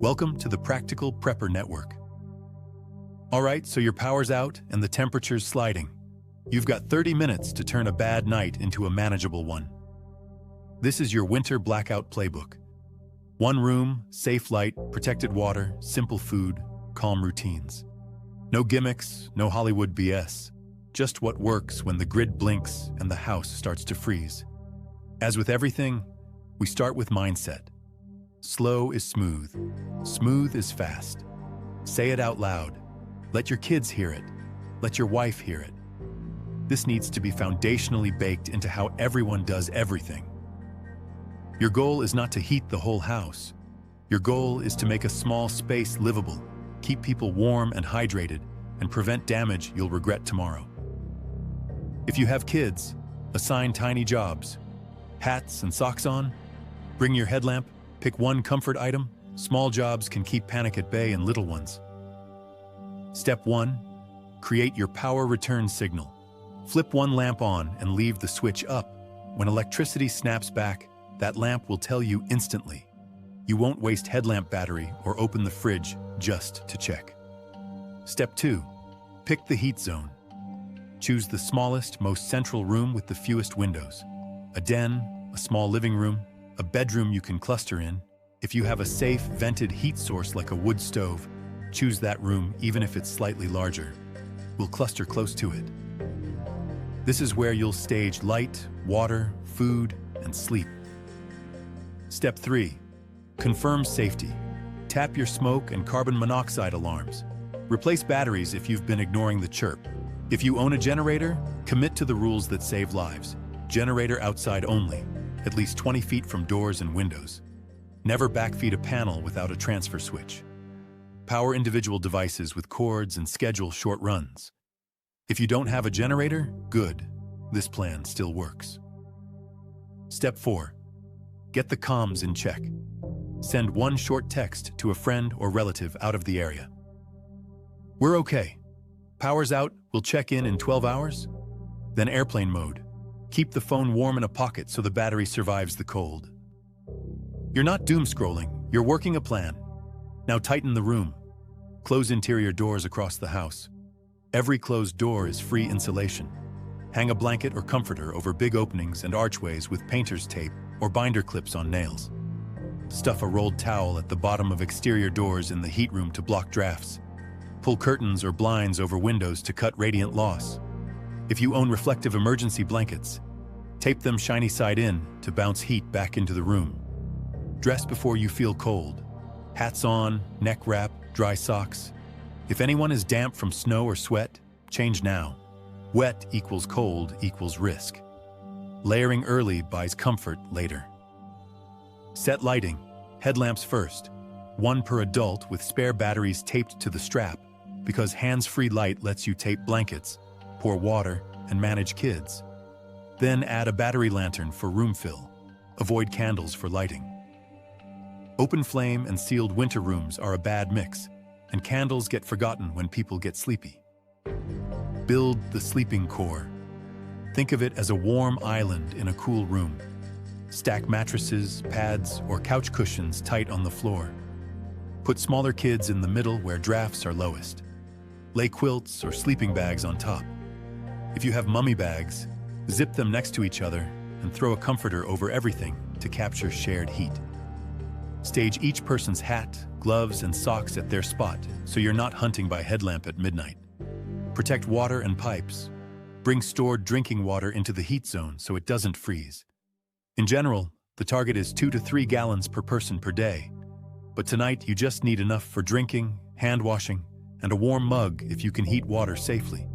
Welcome to the Practical Prepper Network. All right, so your power's out and the temperature's sliding. You've got 30 minutes to turn a bad night into a manageable one. This is your winter blackout playbook. One room, safe light, protected water, simple food, calm routines. No gimmicks, no Hollywood BS. Just what works when the grid blinks and the house starts to freeze. As with everything, we start with mindset. Slow is smooth. Smooth is fast. Say it out loud. Let your kids hear it. Let your wife hear it. This needs to be foundationally baked into how everyone does everything. Your goal is not to heat the whole house. Your goal is to make a small space livable, keep people warm and hydrated, and prevent damage you'll regret tomorrow. If you have kids, assign tiny jobs. Hats and socks on. Bring your headlamp. Pick one comfort item. Small jobs can keep panic at bay in little ones. Step 1. Create your power return signal. Flip one lamp on and leave the switch up. When electricity snaps back, that lamp will tell you instantly. You won't waste headlamp battery or open the fridge just to check. Step 2. Pick the heat zone. Choose the smallest, most central room with the fewest windows. A den, a small living room, a bedroom you can cluster in. If you have a safe, vented heat source like a wood stove, choose that room even if it's slightly larger. We'll cluster close to it. This is where you'll stage light, water, food, and sleep. Step 3. Confirm safety. Tap your smoke and carbon monoxide alarms. Replace batteries if you've been ignoring the chirp. If you own a generator, commit to the rules that save lives. Generator outside only, at least 20 feet from doors and windows. Never backfeed a panel without a transfer switch. Power individual devices with cords and schedule short runs. If you don't have a generator, good. This plan still works. Step 4. Get the comms in check. Send one short text to a friend or relative out of the area. We're okay. Power's out, we'll check in 12 hours. Then airplane mode. Keep the phone warm in a pocket so the battery survives the cold. You're not doom scrolling, you're working a plan. Now tighten the room. Close interior doors across the house. Every closed door is free insulation. Hang a blanket or comforter over big openings and archways with painter's tape or binder clips on nails. Stuff a rolled towel at the bottom of exterior doors in the heat room to block drafts. Pull curtains or blinds over windows to cut radiant loss. If you own reflective emergency blankets, tape them shiny side in to bounce heat back into the room. Dress before you feel cold. Hats on, neck wrap, dry socks. If anyone is damp from snow or sweat, change now. Wet equals cold equals risk. Layering early buys comfort later. Set lighting. Headlamps first. One per adult with spare batteries taped to the strap, because hands-free light lets you tape blankets, pour water, and manage kids. Then add a battery lantern for room fill. Avoid candles for lighting. Open flame and sealed winter rooms are a bad mix, and candles get forgotten when people get sleepy. Build the sleeping core. Think of it as a warm island in a cool room. Stack mattresses, pads, or couch cushions tight on the floor. Put smaller kids in the middle where drafts are lowest. Lay quilts or sleeping bags on top. If you have mummy bags, zip them next to each other and throw a comforter over everything to capture shared heat. Stage each person's hat, gloves, and socks at their spot so you're not hunting by headlamp at midnight. Protect water and pipes. Bring stored drinking water into the heat zone so it doesn't freeze. In general, the target is 2 to 3 gallons per person per day. But tonight you just need enough for drinking, hand washing, and a warm mug if you can heat water safely.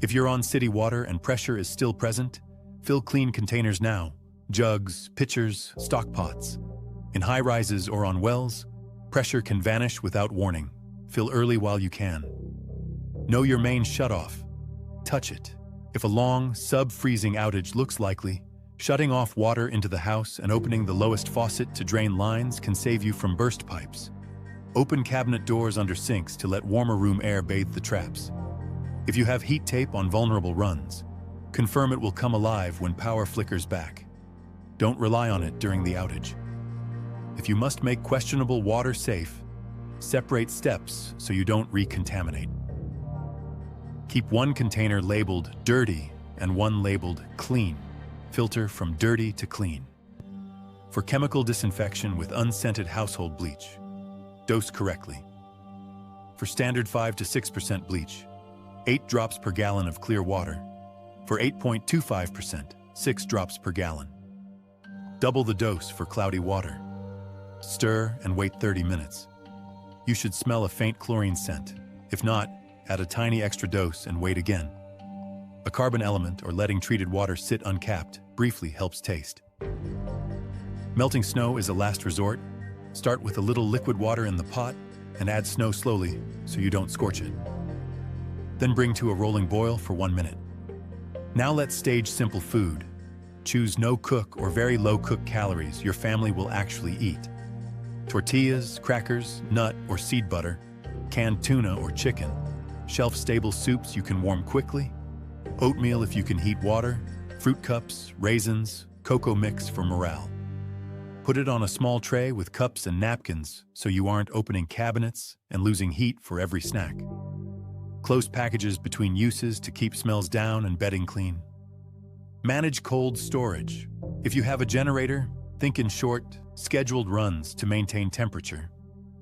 If you're on city water and pressure is still present, fill clean containers now. Jugs, pitchers, stock pots. In high-rises or on wells, pressure can vanish without warning. Fill early while you can. Know your main shutoff. Touch it. If a long, sub-freezing outage looks likely, shutting off water into the house and opening the lowest faucet to drain lines can save you from burst pipes. Open cabinet doors under sinks to let warmer room air bathe the traps. If you have heat tape on vulnerable runs, confirm it will come alive when power flickers back. Don't rely on it during the outage. If you must make questionable water safe, Separate steps so you don't recontaminate. Keep one container labeled dirty and one labeled clean. Filter from dirty to clean. For chemical disinfection with unscented household bleach, dose correctly. For standard 5 to 6% bleach, 8 drops per gallon of clear water. For 8.25%, 6 drops per gallon. Double the dose for cloudy water. Stir and wait 30 minutes. You should smell a faint chlorine scent. If not, add a tiny extra dose and wait again. A carbon element or letting treated water sit uncapped briefly helps taste. Melting snow is a last resort. Start with a little liquid water in the pot and add snow slowly so you don't scorch it. Then bring to a rolling boil for 1 minute. Now let's stage simple food. Choose no-cook or very low-cook calories your family will actually eat. Tortillas, crackers, nut or seed butter, canned tuna or chicken, shelf-stable soups you can warm quickly, oatmeal if you can heat water, fruit cups, raisins, cocoa mix for morale. Put it on a small tray with cups and napkins so you aren't opening cabinets and losing heat for every snack. Close packages between uses to keep smells down and bedding clean. Manage cold storage. If you have a generator, think in short, scheduled runs to maintain temperature.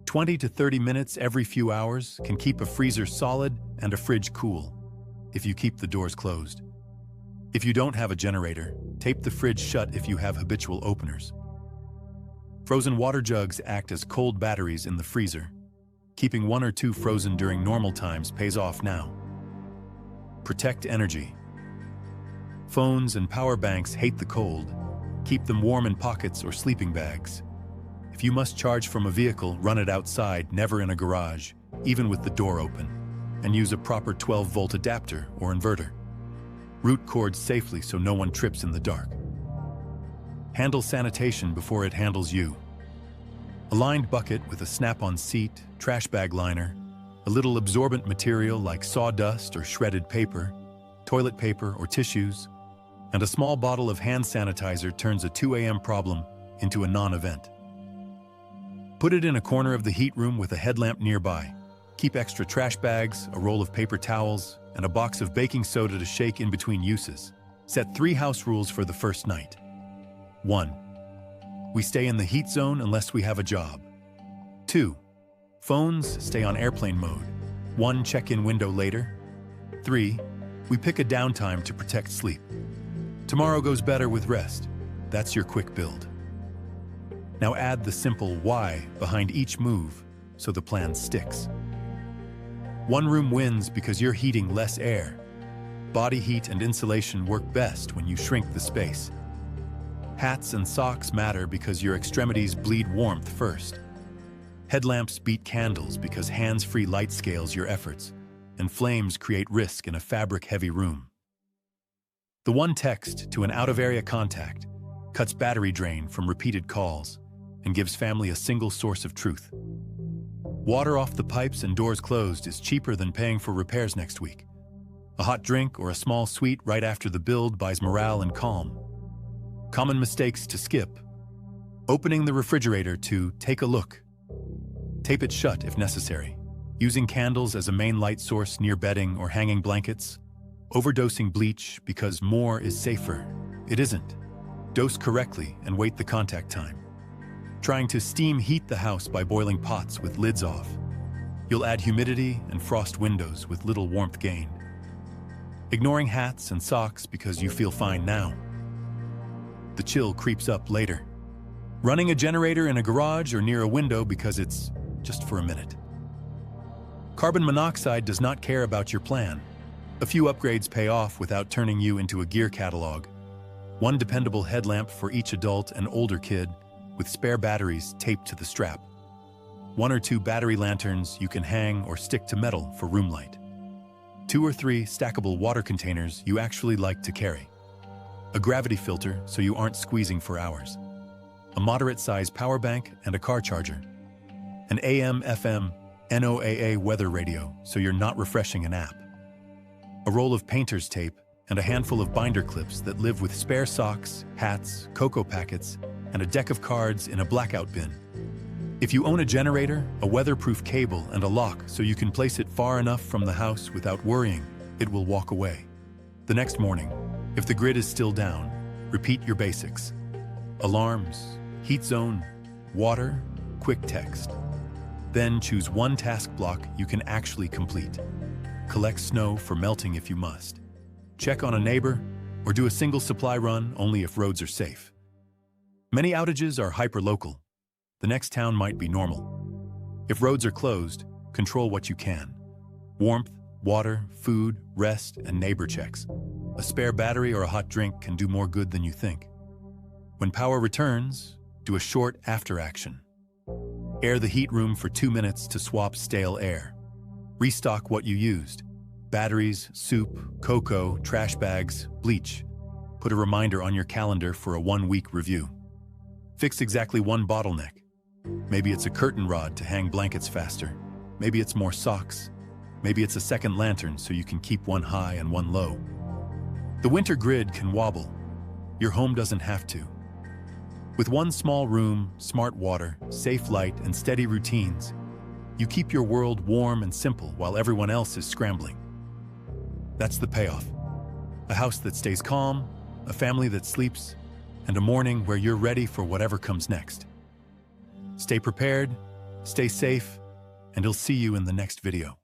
20 to 30 minutes every few hours can keep a freezer solid and a fridge cool, if you keep the doors closed. If you don't have a generator, tape the fridge shut if you have habitual openers. Frozen water jugs act as cold batteries in the freezer. Keeping 1 or 2 frozen during normal times pays off now. Protect energy. Phones and power banks hate the cold. Keep them warm in pockets or sleeping bags. If you must charge from a vehicle, run it outside, never in a garage, even with the door open, and use a proper 12-volt adapter or inverter. Route cords safely so no one trips in the dark. Handle sanitation before it handles you. A lined bucket with a snap-on seat, trash bag liner, a little absorbent material like sawdust or shredded paper, toilet paper or tissues, and a small bottle of hand sanitizer turns a 2 a.m. problem into a non-event. Put it in a corner of the heat room with a headlamp nearby. Keep extra trash bags, a roll of paper towels, and a box of baking soda to shake in between uses. Set 3 house rules for the first night. 1. We stay in the heat zone unless we have a job. 2. Phones stay on airplane mode. 1 check-in window later. 3. We pick a downtime to protect sleep. Tomorrow goes better with rest. That's your quick build. Now add the simple why behind each move so the plan sticks. 1 room wins because you're heating less air. Body heat and insulation work best when you shrink the space. Hats and socks matter because your extremities bleed warmth first. Headlamps beat candles because hands-free light scales your efforts, and flames create risk in a fabric-heavy room. The 1 text to an out-of-area contact cuts battery drain from repeated calls and gives family a single source of truth. Water off the pipes and doors closed is cheaper than paying for repairs next week. A hot drink or a small sweet right after the build buys morale and calm. Common mistakes to skip. Opening the refrigerator to take a look. Tape it shut if necessary. Using candles as a main light source near bedding or hanging blankets. Overdosing bleach because more is safer. It isn't. Dose correctly and wait the contact time. Trying to steam heat the house by boiling pots with lids off. You'll add humidity and frost windows with little warmth gain. Ignoring hats and socks because you feel fine now. The chill creeps up later. Running a generator in a garage or near a window because it's just for a minute. Carbon monoxide does not care about your plan. A few upgrades pay off without turning you into a gear catalog. 1 dependable headlamp for each adult and older kid, with spare batteries taped to the strap. 1 or 2 battery lanterns you can hang or stick to metal for room light. 2 or 3 stackable water containers you actually like to carry. A gravity filter so you aren't squeezing for hours. A moderate-sized power bank and a car charger. An AM/FM NOAA weather radio so you're not refreshing an app. A roll of painter's tape and a handful of binder clips that live with spare socks, hats, cocoa packets, and a deck of cards in a blackout bin. If you own a generator, a weatherproof cable, and a lock so you can place it far enough from the house without worrying, it will walk away. The next morning, if the grid is still down, repeat your basics. Alarms, heat zone, water, quick text. Then choose one task block you can actually complete. Collect snow for melting if you must. Check on a neighbor, or do a single supply run only if roads are safe. Many outages are hyperlocal. The next town might be normal. If roads are closed, control what you can. Warmth, water, food, rest, and neighbor checks. A spare battery or a hot drink can do more good than you think. When power returns, do a short after-action. Air the heat room for 2 minutes to swap stale air. Restock what you used. Batteries, soup, cocoa, trash bags, bleach. Put a reminder on your calendar for a 1-week review. Fix exactly one bottleneck. Maybe it's a curtain rod to hang blankets faster. Maybe it's more socks. Maybe it's a second lantern so you can keep one high and one low. The winter grid can wobble. Your home doesn't have to. With one small room, smart water, safe light, and steady routines, you keep your world warm and simple while everyone else is scrambling. That's the payoff. A house that stays calm, a family that sleeps, and a morning where you're ready for whatever comes next. Stay prepared, stay safe, and I'll see you in the next video.